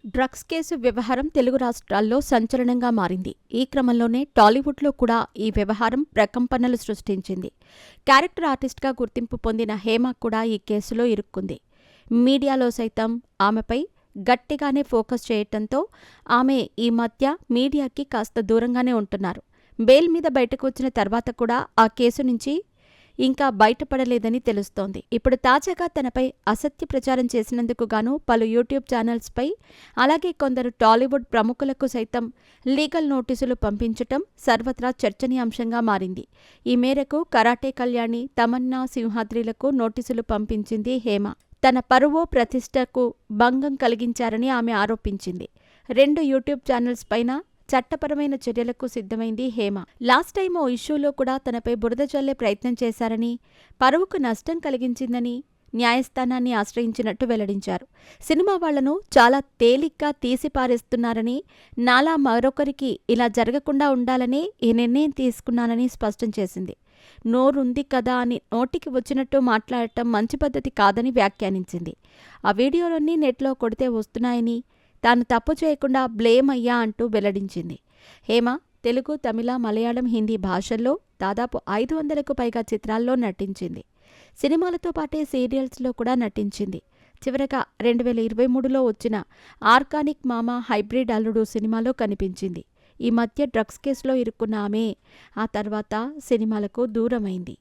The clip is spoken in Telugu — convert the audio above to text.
డ్రగ్స్ కేసు వ్యవహారం తెలుగు రాష్ట్రాల్లో సంచలనంగా మారింది. ఈ క్రమంలోనే టాలీవుడ్లో కూడా ఈ వ్యవహారం ప్రకంపనలు సృష్టించింది. క్యారెక్టర్ ఆర్టిస్ట్గా గుర్తింపు పొందిన హేమ కూడా ఈ కేసులో ఇరుక్కుంది. మీడియాలో సైతం ఆమెపై గట్టిగానే ఫోకస్ చేయటంతో ఆమె ఈ మధ్య మీడియాకి కాస్త దూరంగానే ఉంటున్నారు. బెయిల్ మీద బయటకు వచ్చిన తర్వాత కూడా ఆ కేసు నుంచి ఇంకా బయటపడలేదని తెలుస్తోంది. ఇప్పుడు తాజాగా తనపై అసత్య ప్రచారం చేసినందుకు గాను పలు యూట్యూబ్ ఛానల్స్పై, అలాగే కొందరు టాలీవుడ్ ప్రముఖులకు సైతం లీగల్ నోటీసులు పంపించటం సర్వత్రా చర్చనీయాంశంగా మారింది. ఈ మేరకు కరాటే కళ్యాణి, తమన్నా సింహాద్రిలకు నోటీసులు పంపించింది హేమ. తన పరువు, ప్రతిష్టకు భంగం కలిగించారని ఆమె ఆరోపించింది. 2 యూట్యూబ్ ఛానల్స్ పైన చట్టపరమైన చర్యలకు సిద్ధమైంది హేమ. లాస్ట్ టైం ఓ ఇష్యూలో కూడా తనపై బురద జల్లే ప్రయత్నం చేశారని, పరువుకు నష్టం కలిగించిందని న్యాయస్థానాన్ని ఆశ్రయించినట్టు వెల్లడించారు. సినిమా వాళ్లను చాలా తేలిగ్గా తీసిపారేస్తున్నారని, నాలా మరొకరికి ఇలా జరగకుండా ఉండాలని ఈ నిర్ణయం తీసుకున్నానని స్పష్టం చేసింది. నోరుంది కదా అని నోటికి వచ్చినట్టు మాట్లాడటం మంచి పద్ధతి కాదని వ్యాఖ్యానించింది. ఆ వీడియోలన్నీ నెట్లో కొడితే వస్తున్నాయని, తాను తప్పు చేయకుండా బ్లేమ్ అయ్యా అంటూ వెల్లడించింది. హేమ తెలుగు, తమిళ, మలయాళం, హిందీ భాషల్లో దాదాపు 500కు పైగా చిత్రాల్లో నటించింది. సినిమాలతో పాటే సీరియల్స్లో కూడా నటించింది. చివరగా 2023లో వచ్చిన ఆర్గానిక్ మామ హైబ్రిడ్ అల్లుడు సినిమాలో కనిపించింది. ఈ మధ్య డ్రగ్స్ కేసులో ఇరుక్కున్న ఆమె ఆ తర్వాత సినిమాలకు దూరమైంది.